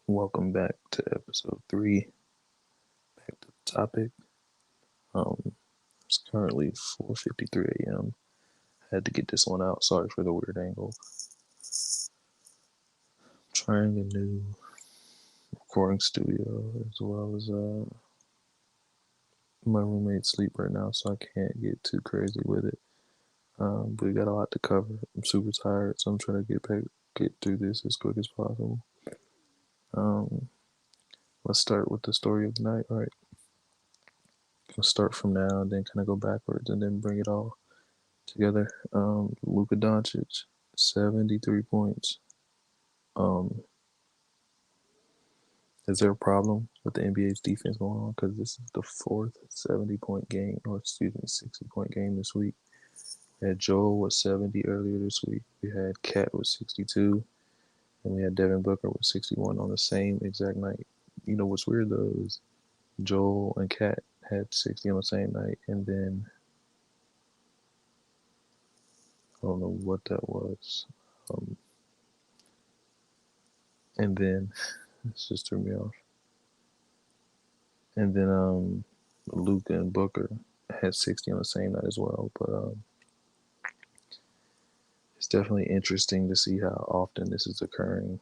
Welcome back to episode 3. Back to the topic. It's currently 4:53 a.m. Had to get this one out. Sorry for the weird angle. Trying a new recording studio as well as my roommate's sleep right now, so I can't get too crazy with it. But we got a lot to cover. I'm super tired, so I'm trying to get through this as quick as possible. Um, let's start with the story of the night. All right, let's start from now and then kind of go backwards and then bring it all together. Luka Doncic, 73 points. Um, is there a problem with the NBA's defense going on? Because this is the fourth 70-point game, or excuse me, 60-point game this week. We had Joel with 70 earlier this week. We had Cat with 62, and we had Devin Booker with 61 on the same exact night. You know what's weird though is Joel and Cat had 60 on the same night, and then I don't know what that was. Um, and then this just threw me off. And then Luka and Booker had 60 on the same night as well. But it's definitely interesting to see how often this is occurring.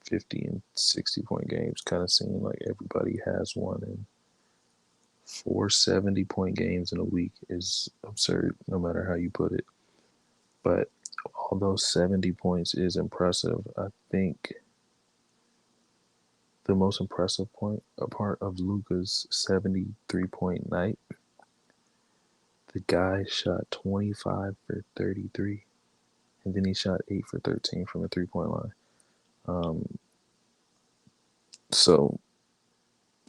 50 and 60-point games kind of seem like everybody has one. And 4 70-point games in a week is absurd, no matter how you put it. But although 70 points is impressive, I think the most impressive point, a part of Luka's 73-point night, the guy shot 25 for 33, and then he shot 8 for 13 from the 3-point line. So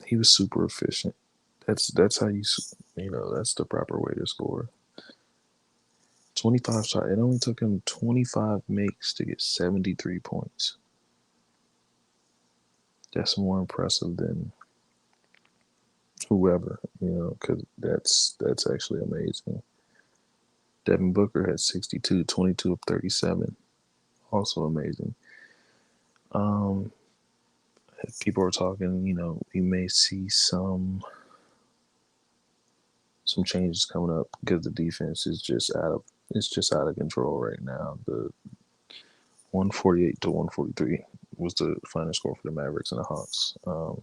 he was super efficient. That's how that's the proper way to score. 25 shot. It only took him 25 makes to get 73 points. That's more impressive than whoever, because that's actually amazing. Devin Booker had 62, 22 of 37. Also amazing. Um, People are talking, we may see some changes coming up because the defense is just out of control right now. The 148 to 143 was the final score for the Mavericks and the Hawks. And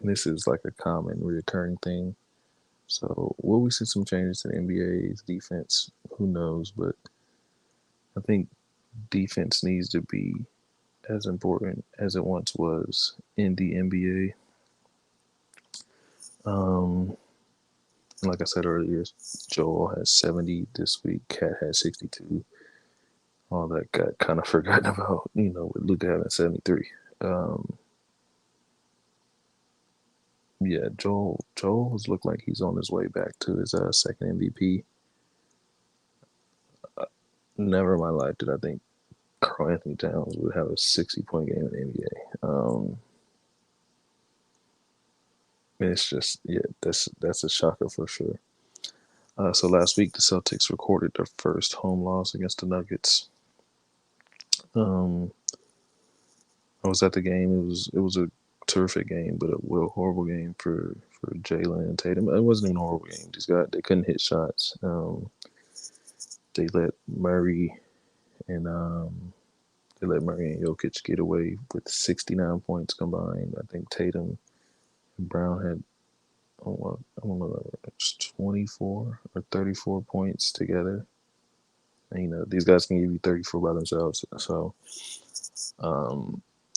this is like a common reoccurring thing. So will we see some changes to the NBA's defense? Who knows? But I think defense needs to be as important as it once was in the NBA. Like I said earlier, Joel has 70 this week. Cat has 62. All that got kind of forgotten about, with Luka having 73. Yeah, Joel has looked like he's on his way back to his second MVP. Never in my life did I think Karl-Anthony Towns would have a 60-point game in the NBA. It's just, yeah, that's a shocker for sure. So last week the Celtics recorded their first home loss against the Nuggets. I was at the game. It was a terrific game, but a horrible game for Jalen and Tatum. It wasn't even a horrible game. They couldn't hit shots. They let Murray and Jokic get away with 69 points combined. I think Tatum and Brown had, I don't know, 24 or 34 points together. And, these guys can give you 34 by themselves. So,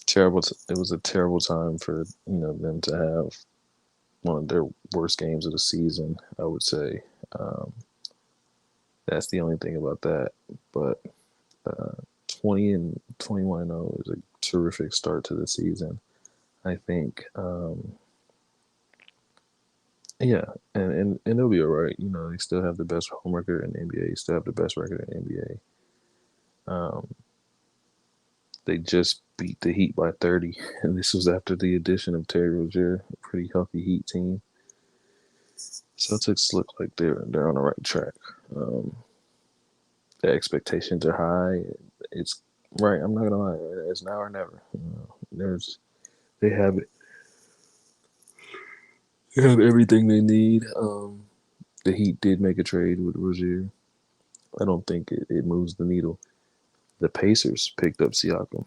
terrible. It was a terrible time for them to have one of their worst games of the season. I would say that's the only thing about that. But 20 and 21-0 is a terrific start to the season. I think, yeah, and they'll be all right. They still have the best home record in the NBA. Still have the best record in the NBA. They just beat the Heat by 30, and this was after the addition of Terry Rozier, a pretty healthy Heat team. Celtics look like they're on the right track. The expectations are high. It's Right, I'm not gonna lie. It's now or never. There's they have it. They have everything they need. The Heat did make a trade with Rozier. I don't think it moves the needle. The Pacers picked up Siakam.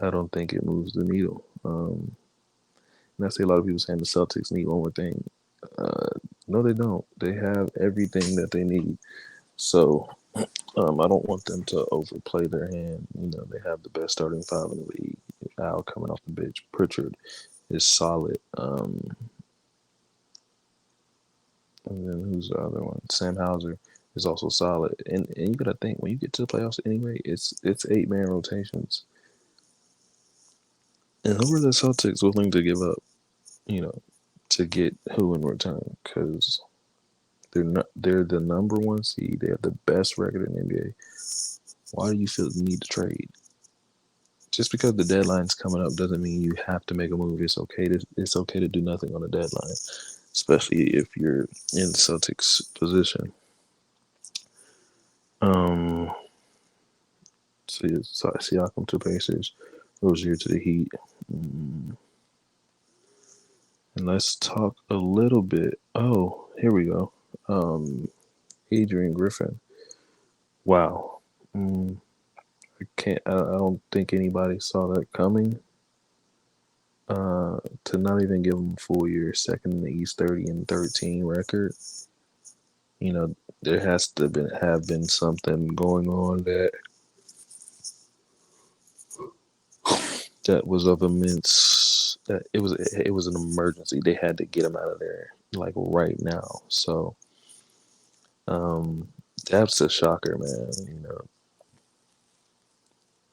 I don't think it moves the needle. And I see a lot of people saying the Celtics need one more thing. Uh, no, they don't. They have everything that they need. So I don't want them to overplay their hand. They have the best starting five in the league. Al coming off the bench. Pritchard is solid. And then who's the other one? Sam Hauser is also solid. And you gotta think when you get to the playoffs anyway, it's 8-man rotations. And who are the Celtics willing to give up? You know, to get who in return? Because they're the number one seed. They have the best record in the NBA. Why do you feel the need to trade? Just because the deadline's coming up doesn't mean you have to make a move. It's okay to do nothing on the deadline, especially if you're in the Celtics position. Um, Siakam to Pacers, Rozier to the Heat. Mm, and let's talk a little bit. Oh, here we go. Um, Adrian Griffin. Wow. Mm, I can't. I don't think anybody saw that coming. To not even give him a full year, second in the East, 30-13 record. There has to have been something going on that was of immense. That it was an emergency. They had to get him out of there like right now. So um, that's a shocker, man.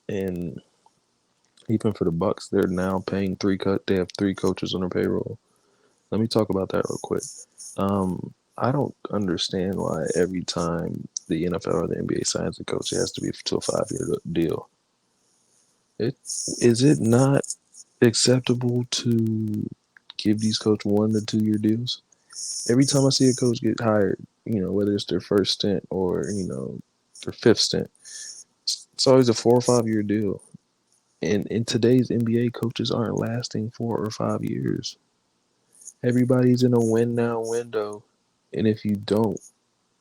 And even for the Bucks, they're now paying They have three coaches on their payroll. Let me talk about that real quick. I don't understand why every time the NFL or the NBA signs a coach, it has to be to a 5-year deal. Is it not acceptable to give these coach 1 to 2 year deals? Every time I see a coach get hired, whether it's their first stint or their fifth stint, it's always a 4 or 5 year deal. And in today's NBA, coaches aren't lasting 4 or 5 years. Everybody's in a win now window, and if you don't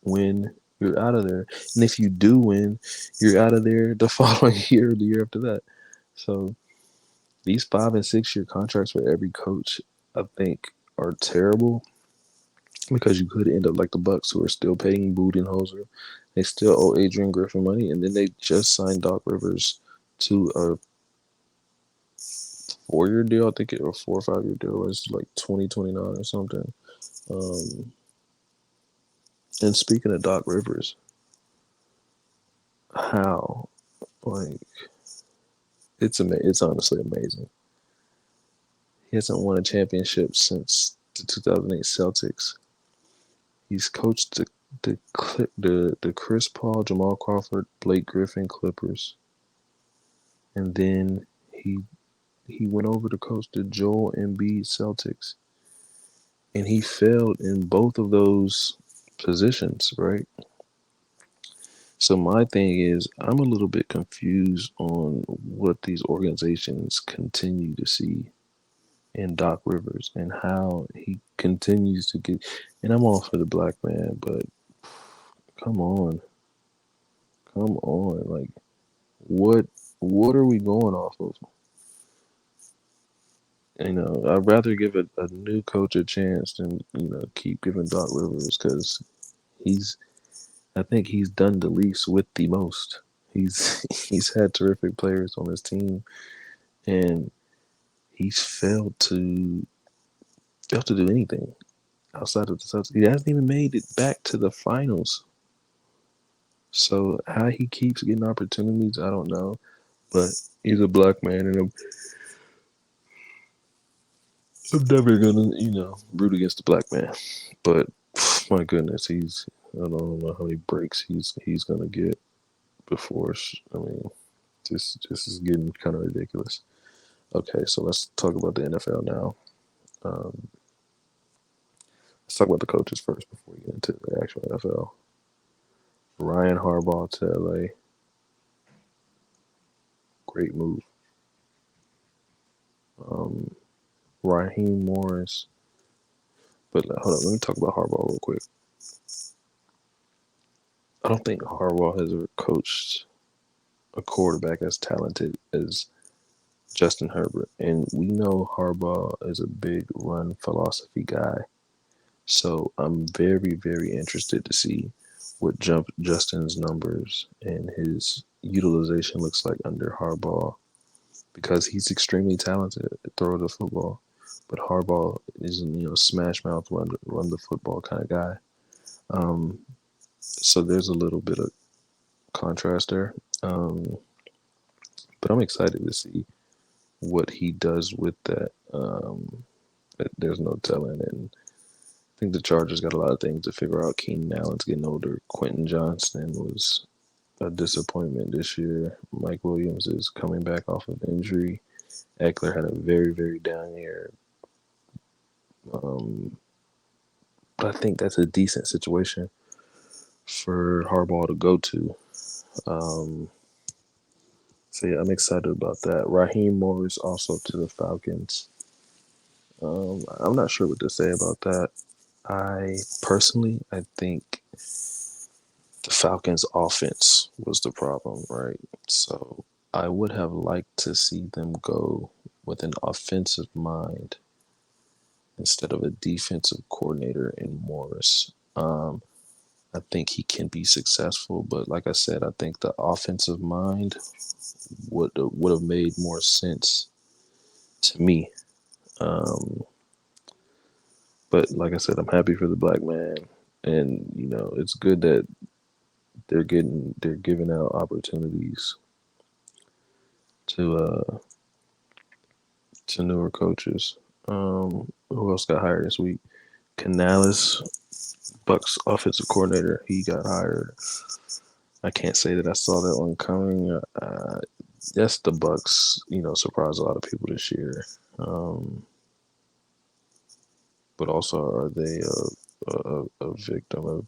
win, you're out of there. And if you do win, you're out of there the following year or the year after that. So these 5 and 6 year contracts for every coach, I think, are terrible because you could end up like the Bucks, who are still paying Budenholzer. They still owe Adrian Griffin money, and then they just signed Doc Rivers to a 4 year deal. I think or 4 or 5 year deal. It's like 2029 or something. Um, and speaking of Doc Rivers, how like it's honestly amazing. He hasn't won a championship since the 2008 Celtics. He's coached the Chris Paul, Jamal Crawford, Blake Griffin Clippers, and then he went over to coach the Joel Embiid Celtics, and he failed in both of those positions, right? So my thing is, I'm a little bit confused on what these organizations continue to see in Doc Rivers and how he continues to get. And I'm all for the black man, but come on, come on, like what what are we going off of? I'd rather give a new coach a chance than keep giving Doc Rivers because he's. I think he's done the least with the most. He's he's had terrific players on his team, and he's failed to do anything outside of the Celtics. He hasn't even made it back to the finals. So how he keeps getting opportunities, I don't know. But he's a black man, and I'm never gonna, root against the black man. But my goodness, I don't know how many breaks he's gonna get before. I mean, this is getting kind of ridiculous. Okay, so let's talk about the NFL now. Um, let's talk about the coaches first before we get into the actual NFL. Ryan Harbaugh to LA. great move. Um, Raheem Morris, but hold on, let me talk about Harbaugh real quick. I don't think Harbaugh has ever coached a quarterback as talented as Justin Herbert, and we know Harbaugh is a big run philosophy guy. So I'm very, very interested to see what Justin's numbers and his utilization looks like under Harbaugh because he's extremely talented at throw the football. But Harbaugh is, smash mouth, run the football kind of guy. Um, so there's a little bit of contrast there. Um, but I'm excited to see what he does with that. There's no telling. And I think the Chargers got a lot of things to figure out. Keenan Allen's getting older. Quentin Johnston was a disappointment this year. Mike Williams is coming back off of injury. Eckler had a very, very down year. But I think that's a decent situation for Harbaugh to go to. So yeah, I'm excited about that. Raheem Morris also to the Falcons. I'm not sure what to say about that. I think the Falcons' offense was the problem, right? So I would have liked to see them go with an offensive mind instead of a defensive coordinator in Morris. I think he can be successful, but like I said, I think the offensive mind would have made more sense to me. Um, but like I said, I'm happy for the black man, and it's good that they're giving out opportunities to newer coaches. Who else got hired this week? Canales, Bucks offensive coordinator. He got hired. I can't say that I saw that one coming. Yes, the Bucks, surprised a lot of people this year. But also, are they a victim of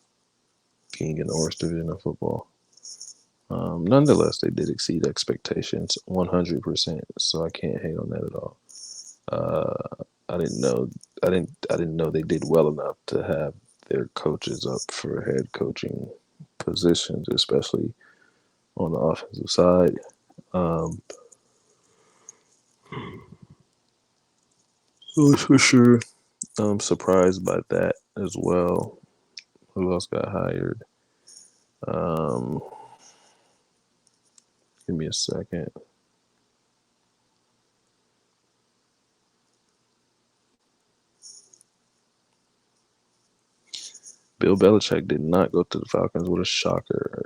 being in the worst division of football? Nonetheless, they did exceed expectations 100%. So I can't hate on that at all. I didn't know. I didn't know they did well enough to have their coaches up for head coaching positions, especially on the offensive side. Um, so for sure, I'm surprised by that as well. Who else got hired? Um, Give me a second. Bill Belichick did not go to the Falcons. What a shocker!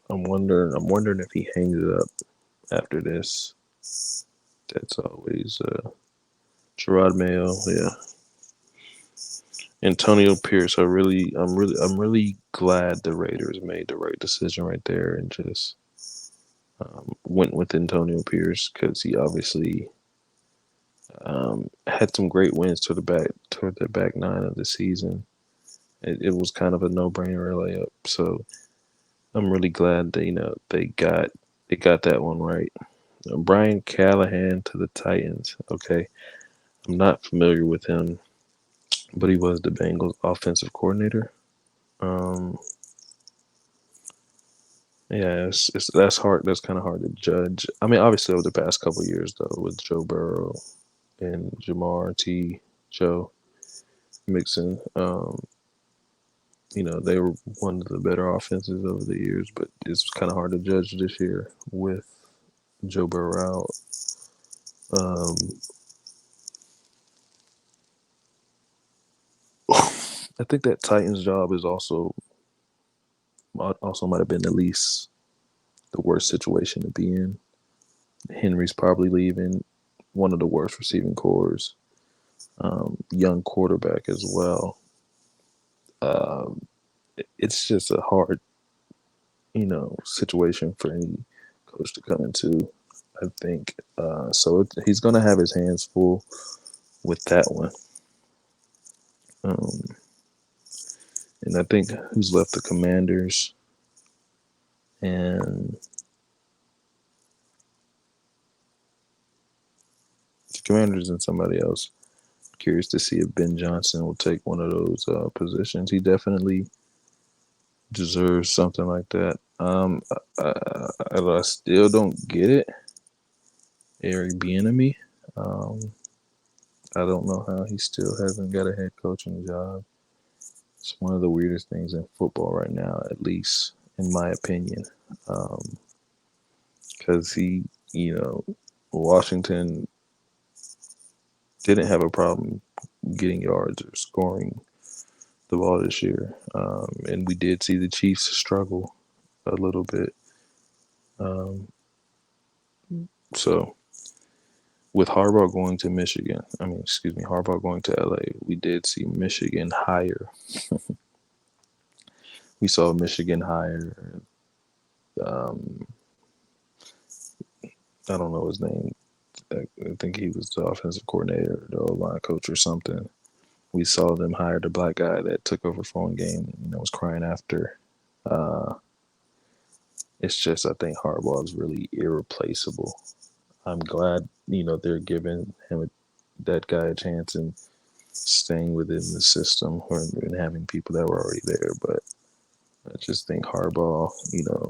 I'm wondering if he hangs it up after this. That's always Gerard Mayo, yeah. Antonio Pierce. I'm really glad the Raiders made the right decision right there and just went with Antonio Pierce because he obviously had some great wins toward the back nine of the season. It was kind of a no-brainer layup. So I'm really glad that they got that one right. Brian Callahan to the Titans. Okay, I'm not familiar with him, but he was the Bengals offensive coordinator. Um, yeah, that's hard. That's kind of hard to judge. I mean, obviously over the past couple of years though, with Joe Burrow and Jamar T. Joe Mixon, they were one of the better offenses over the years, but it's kind of hard to judge this year with Joe Burrow out. Um, I think that Titans job is also might have been the least the worst situation to be in. Henry's probably leaving, one of the worst receiving cores, young quarterback as well. Um, it's just a hard, situation for any coach to come into. I think so. He's going to have his hands full with that one. Um, and I think who's left? The Commanders and Commanders and somebody else. Curious to see if Ben Johnson will take one of those positions. He definitely deserves something like that. I still don't get it. Eric Bieniemy. Um, I don't know how he still hasn't got a head coaching job. It's one of the weirdest things in football right now, at least in my opinion. Because you know, Washington didn't have a problem getting yards or scoring the ball this year. And we did see the Chiefs struggle a little bit. Um, so with Harbaugh going to Michigan, Harbaugh going to LA, we did see Michigan hire. We saw Michigan hire, um, I don't know his name. I think he was the offensive coordinator, the O-line coach or something. We saw them hire the black guy that took over for one game, was crying after. Uh, it's just, I think Harbaugh is really irreplaceable. I'm glad, they're giving that guy a chance and staying within the system and having people that were already there. But I just think Harbaugh,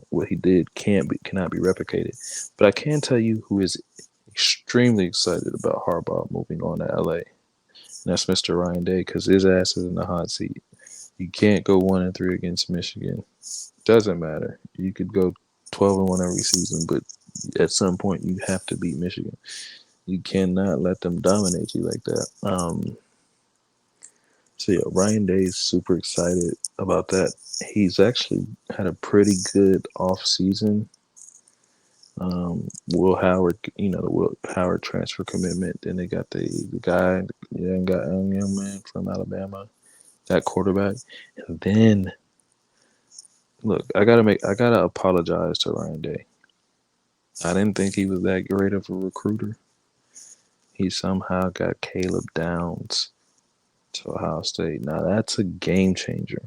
what he did cannot be replicated. But I can tell you who is extremely excited about Harbaugh moving on to LA. And that's Mr. Ryan Day, because his ass is in the hot seat. You can't go 1-3 against Michigan. Doesn't matter. You could go 12-1 every season, but at some point you have to beat Michigan. You cannot let them dominate you like that. So yeah, Ryan Day is super excited about that. He's actually had a pretty good off season. Will Howard, the Will Howard transfer commitment. Then they got the guy, young man from Alabama, that quarterback. And then look, I gotta apologize to Ryan Day. I didn't think he was that great of a recruiter. He somehow got Caleb Downs to Ohio State. Now that's a game changer.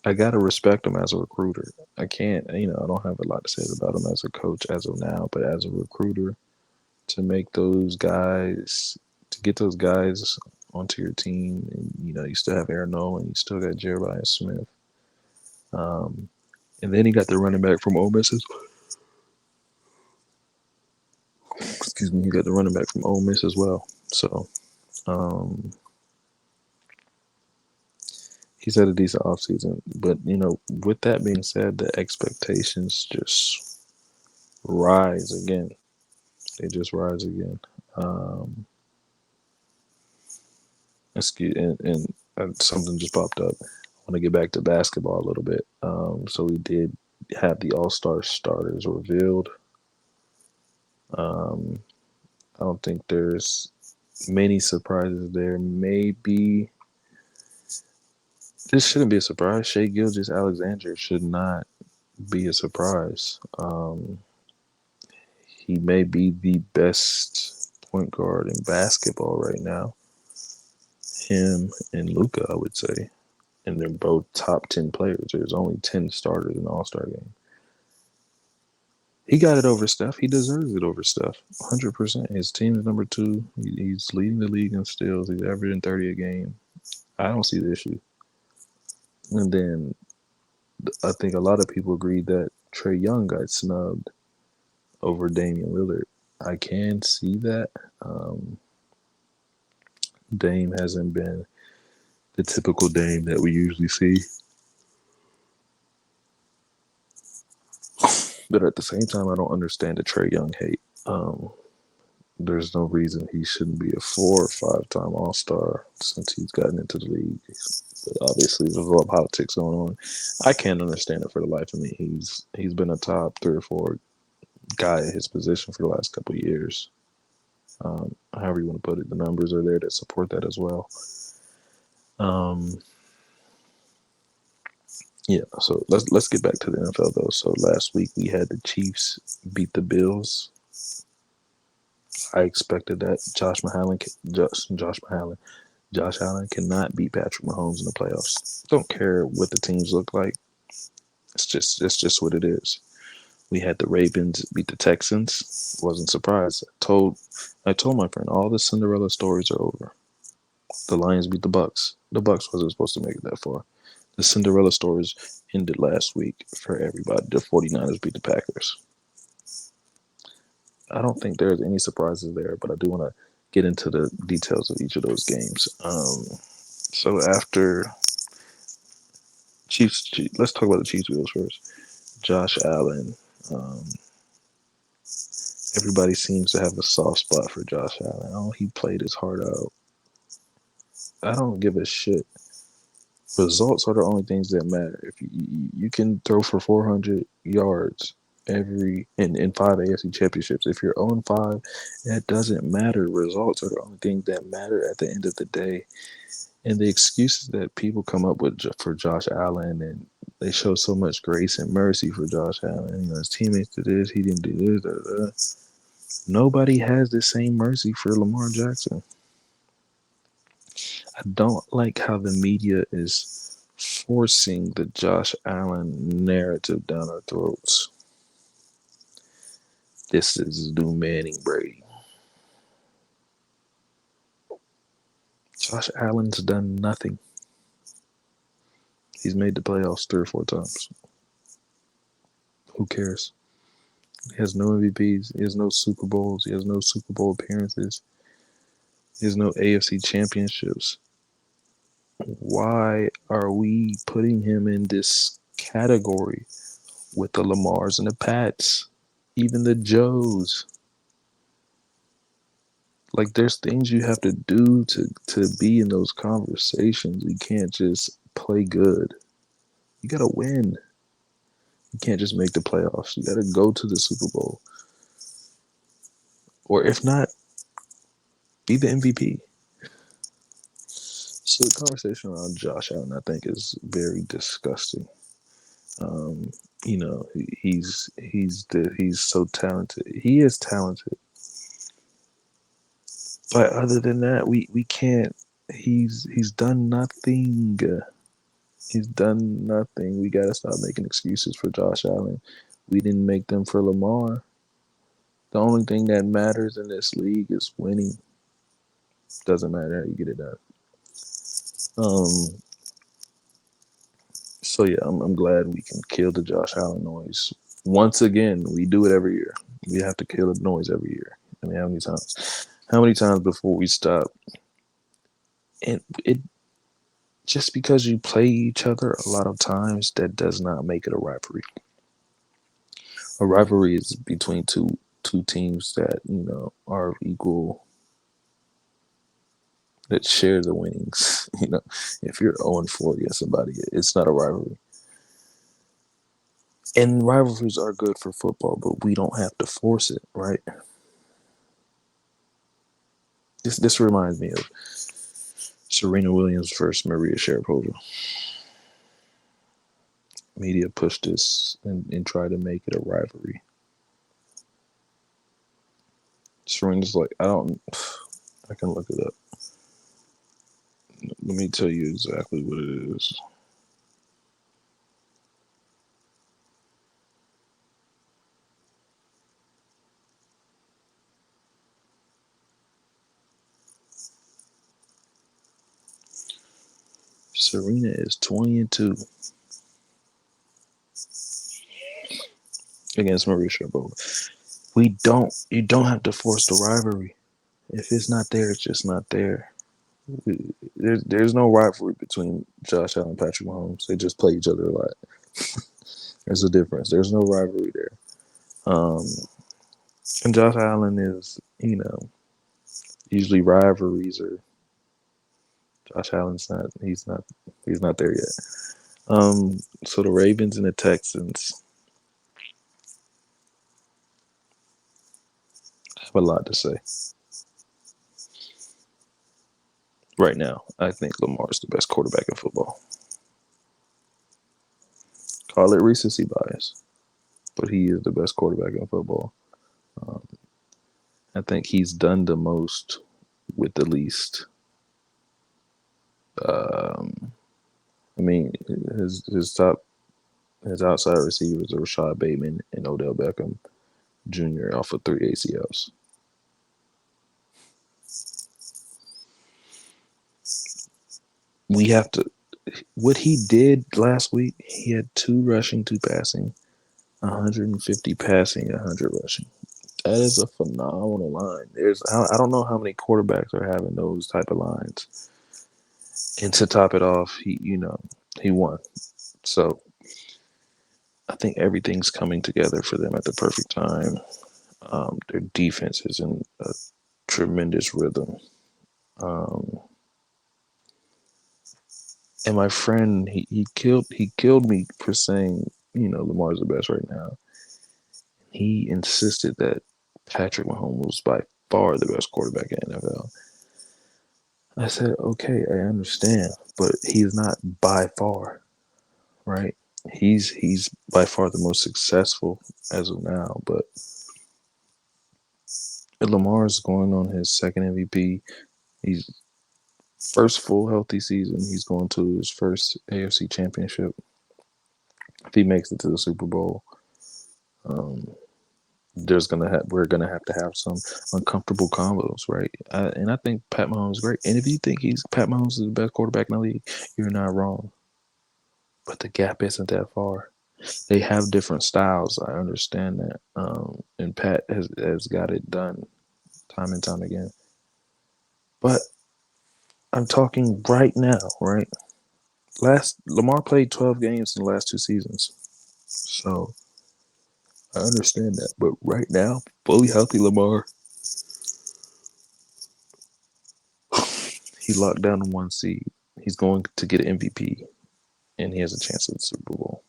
I gotta respect him as a recruiter. I can't, I don't have a lot to say about him as a coach as of now, but as a recruiter, to make those guys, to get those guys onto your team, and you still have Aaron Nolan, you still got Jeremiah Smith, and then he got the running back from Ole Miss. Excuse me, he got the running back from Ole Miss as well. So, he's had a decent offseason. But, with that being said, the expectations just rise again. They just rise again. And something just popped up. I want to get back to basketball a little bit. So we did have the All-Star starters revealed. I don't think there's many surprises there. Maybe this shouldn't be a surprise. Shai Gilgeous-Alexander should not be a surprise. He may be the best point guard in basketball right now. Him and Luka, I would say. And they're both top 10 players. There's only 10 starters in the All-Star game. He got it over Steph. He deserves it over Steph. 100%. His team is number 2. He's leading the league in steals. He's averaging 30 a game. I don't see the issue. And then I think a lot of people agreed that Trae Young got snubbed over Damian Lillard. I can see that. Dame hasn't been the typical Dame that we usually see. But at the same time, I don't understand the Trae Young hate. There's no reason he shouldn't be a 4 or 5-time All-Star since he's gotten into the league. But obviously, there's a lot of politics going on. I can't understand it for the life of me. He's been a top 3 or 4 guy at his position for the last couple of years. However you want to put it, the numbers are there that support that as well. Yeah, so let's get back to the NFL though. So last week we had the Chiefs beat the Bills. I expected that. Josh Allen cannot beat Patrick Mahomes in the playoffs. Don't care what the teams look like. It's just what it is. We had the Ravens beat the Texans. Wasn't surprised. I told my friend all the Cinderella stories are over. The Lions beat the Bucks. The Bucks wasn't supposed to make it that far. The Cinderella stories ended last week for everybody. The 49ers beat the Packers. I don't think there's any surprises there, but I do want to get into the details of each of those games. So after let's talk about the Chiefs Bills first. Josh Allen. Um, Everybody seems to have a soft spot for Josh Allen. Oh, he played his heart out. I don't give a shit. Results are the only things that matter. If you can throw for 400 yards in 5 AFC championships, if you're 0-5, that doesn't matter. Results are the only things that matter at the end of the day. And the excuses that people come up with for Josh Allen, and they show so much grace and mercy for Josh Allen. His teammates did this, he didn't do this. Da, da, da. Nobody has the same mercy for Lamar Jackson. I don't like how the media is forcing the Josh Allen narrative down our throats. This is new Manning Brady. Josh Allen's done nothing. He's made the playoffs 3 or 4 times. Who cares? He has no MVPs. He has no Super Bowls. He has no Super Bowl appearances. He has no AFC championships. Why are we putting him in this category with the Lamars and the Pats, even the Joes? Like, there's things you have to do to be in those conversations. You can't just play good. You gotta win. You can't just make the playoffs. You gotta go to the Super Bowl. Or if not, be the MVP. So the conversation around Josh Allen, I think, is very disgusting. Um, he's so talented. He is talented, but other than that, we can't. He's done nothing. He's done nothing. We gotta stop making excuses for Josh Allen. We didn't make them for Lamar. The only thing that matters in this league is winning. Doesn't matter how you get it done. Um. So yeah, I'm glad we can kill the Josh Allen noise. Once again, we do it every year. We have to kill the noise every year. I mean, how many times? How many times before we stop? And it just because you play each other a lot of times, that does not make it a rivalry. A rivalry is between two teams that are equal, that share the winnings. If you're 0-4 against somebody, it's not a rivalry. And rivalries are good for football, but we don't have to force it, right? This reminds me of Serena Williams versus Maria Sharapova. Media pushed this and tried to make it a rivalry. Serena's like, I can look it up. Let me tell you exactly what it is. Serena is 20-2 against Maria Sharapova. You don't have to force the rivalry. If it's not there, it's just not there. There's no rivalry between Josh Allen and Patrick Mahomes. They just play each other a lot. There's a difference. There's no rivalry there. And Josh Allen is, usually rivalries are. Josh Allen's not. He's not. He's not there yet. So the Ravens and the Texans have a lot to say. Right now, I think Lamar's the best quarterback in football. Call it recency bias, but he is the best quarterback in football. Um, I think he's done the most with the least. Um, I mean, his His outside receivers are Rashad Bateman and Odell Beckham Jr. off of 3 ACLs. We have to. What he did last week, he had 2 rushing, 2 passing, 150 passing, 100 rushing. That is a phenomenal line. I don't know how many quarterbacks are having those type of lines. And to top it off, he won. So I think everything's coming together for them at the perfect time. Their defense is in a tremendous rhythm. Um, and my friend, he killed me for saying, Lamar's the best right now. He insisted that Patrick Mahomes was by far the best quarterback in the NFL. I said, okay, I understand, but he's not by far, right? He's by far the most successful as of now, but Lamar's going on his second MVP. He's first full healthy season. He's going to his first AFC championship. If he makes it to the Super Bowl, um, we're gonna have to have some uncomfortable combos, right? And I think Pat Mahomes is great. And if you think Pat Mahomes is the best quarterback in the league, you're not wrong. But the gap isn't that far. They have different styles. I understand that, and Pat has got it done time and time again. But I'm talking right now, right? Lamar played 12 games in the last 2 seasons, so I understand that. But right now, fully healthy Lamar, he locked down the 1 seed. He's going to get an MVP, and he has a chance at the Super Bowl.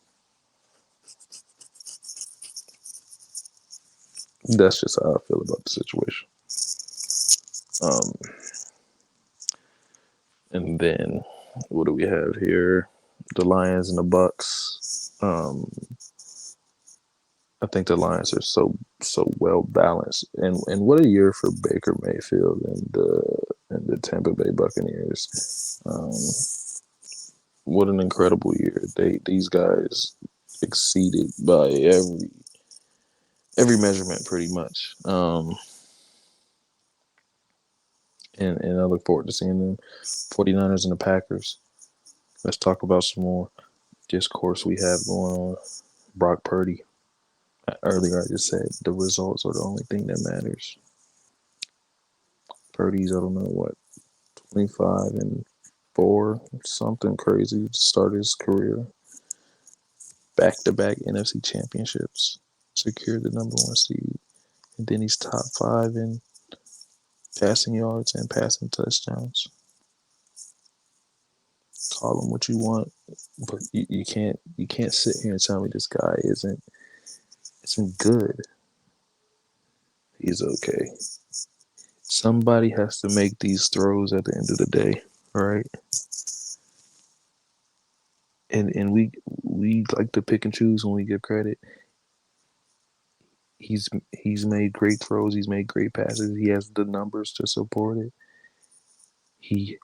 That's just how I feel about the situation. And then what do we have here? The Lions and the Bucks. I think the Lions are so well balanced, and what a year for Baker Mayfield and the Tampa Bay Buccaneers. What an incredible year! These guys exceeded by every measurement pretty much. And I look forward to seeing them. 49ers and the Packers. Let's talk about some more discourse we have going on. Brock Purdy. Earlier, I just said the results are the only thing that matters. Purdy's, I don't know what, 25-4, something crazy to start his career. Back-to-back NFC championships, secured the number 1 seed, and then he's top 5 in passing yards and passing touchdowns. Call him what you want, but you can't sit here and tell me this guy isn't good. He's okay. Somebody has to make these throws at the end of the day, right? And we like to pick and choose when we give credit. He's made great throws. He's made great passes. He has the numbers to support it. He's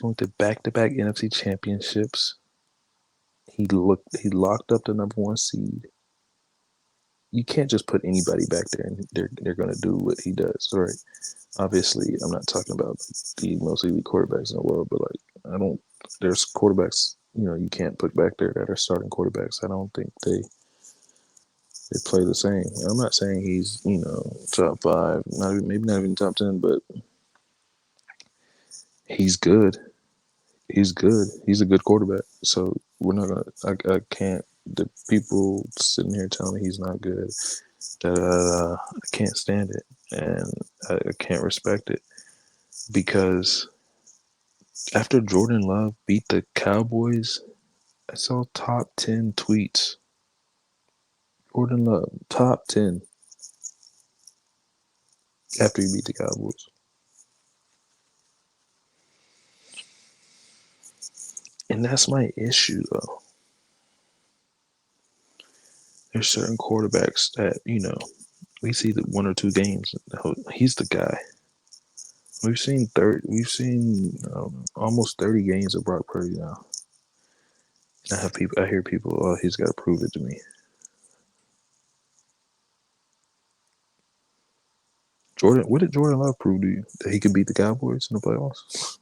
going to back-to-back NFC championships. He locked up the number 1 seed. You can't just put anybody back there and they're going to do what he does, right? Obviously, I'm not talking about the most elite quarterbacks in the world, but there's quarterbacks, you can't put back there that are starting quarterbacks. I don't think they play the same. I'm not saying he's, top 5, maybe not even top 10, but he's good. He's good. He's a good quarterback. So we're not gonna. I can't. The people sitting here telling me he's not good. I can't stand it, and I can't respect it because after Jordan Love beat the Cowboys, I saw top 10 tweets. Jordan Love top 10 after he beat the Cowboys. And that's my issue, though. There's certain quarterbacks that, we see the 1 or 2 games. He's the guy. We've seen almost 30 games of Brock Purdy now. I hear people, oh, he's got to prove it to me. Jordan, what did Jordan Love prove to you? That he could beat the Cowboys in the playoffs?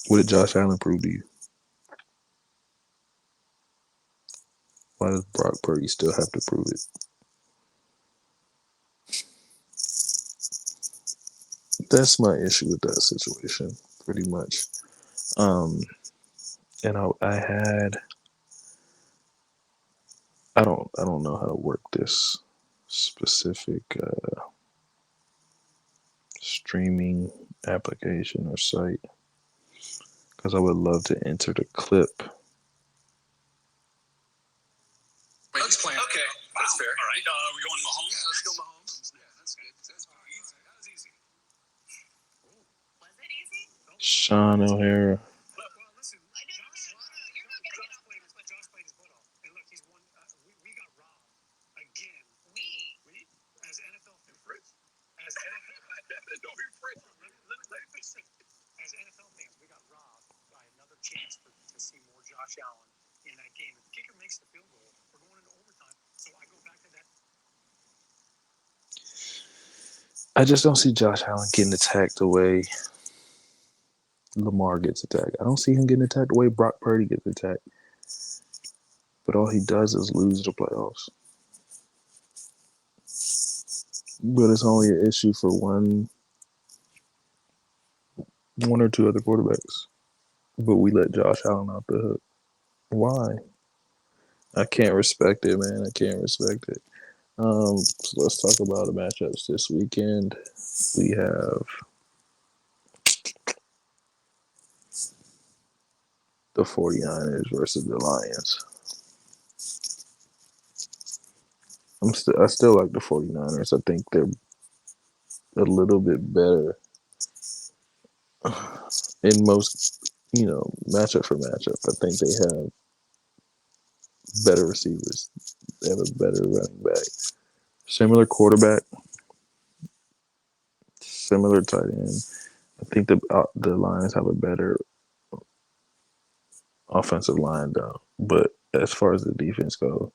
What did Josh Allen prove to you? Why does Brock Purdy still have to prove it? That's my issue with that situation, pretty much. Um, and I had I don't know how to work this specific streaming application or site because I would love to enter the clip. Explain. Okay, that's fair. All right, we're going Mahomes. Yeah, let's go Mahomes. Yeah, that's good. That's easy. That was easy. Was it easy? Sean O'Hara. Well, listen. You're not gonna get off. Josh played his butt off, and look, he's won. We got robbed again. We as NFL fans. As NFL, don't be afraid. Let me finish it. As NFL fans, we got robbed by another chance to see more Josh Allen in that game. If the kicker makes the field goal, we're going into overtime. So I go back to that. I just don't see Josh Allen getting attacked the way Lamar gets attacked. I don't see him getting attacked the way Brock Purdy gets attacked. But all he does is lose the playoffs. But it's only an issue for one or two other quarterbacks. But we let Josh Allen out the hook. Why? I can't respect it, man. I can't respect it. So let's talk about the matchups this weekend. We have the 49ers versus the Lions. I still like the 49ers. I think they're a little bit better in most, matchup for matchup. I think they have better receivers. They have a better running back. Similar quarterback. Similar tight end. I think the Lions have a better offensive line though. But as far as the defense goes,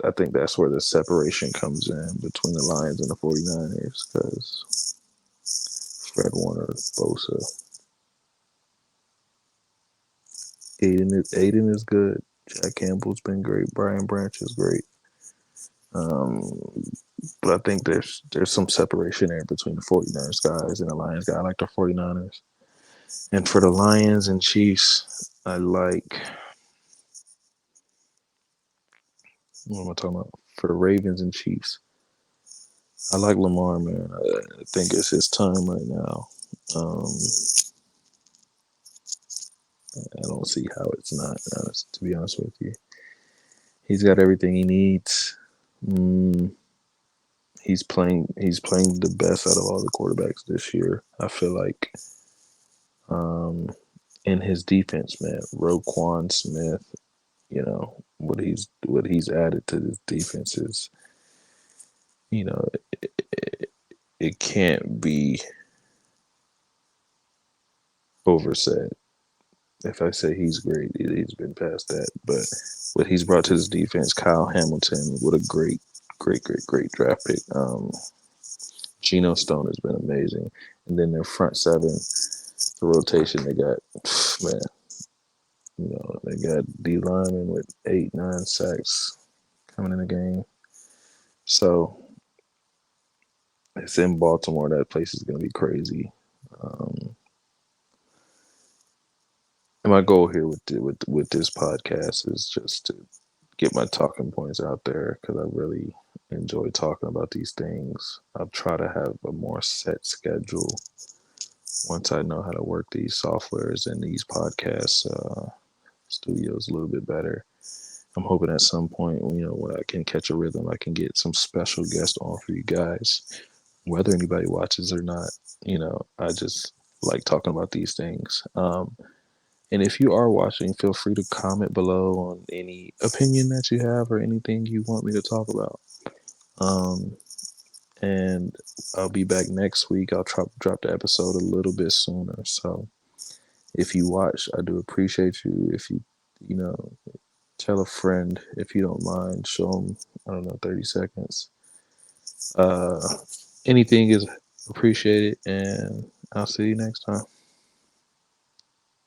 I think that's where the separation comes in between the Lions and the 49ers because Fred Warner, Bosa, Aiden is good. Jack Campbell's been great. Brian Branch is great. But I think there's some separation there between the 49ers guys and the Lions guy. I like the 49ers. And for the Lions and Chiefs, I like what am I talking about? For the Ravens and Chiefs, I like Lamar, man. I think it's his time right now. I don't see how it's not, to be honest with you. He's got everything he needs. He's playing the best out of all the quarterbacks this year. I feel like in his defense, man, Roquan Smith, what he's added to this defense is, it can't be oversaid. If I say he's great, he's been past that. But what he's brought to this defense, Kyle Hamilton, what a great draft pick. Geno Stone has been amazing. And then their front seven, the rotation, they got, man, they got D lineman with 8-9 sacks coming in the game. So it's in Baltimore. That place is going to be crazy. And my goal here with this podcast is just to get my talking points out there because I really enjoy talking about these things. I'll try to have a more set schedule once I know how to work these softwares and these podcast studios a little bit better. I'm hoping at some point, when I can catch a rhythm, I can get some special guests on for you guys, whether anybody watches or not. I just like talking about these things. And if you are watching, feel free to comment below on any opinion that you have or anything you want me to talk about. And I'll be back next week. I'll drop the episode a little bit sooner. So If you watch, I do appreciate you. If you, you know, tell a friend if you don't mind, show them, I don't know, 30 seconds. Uh, Anything is appreciated, and I'll see you next time.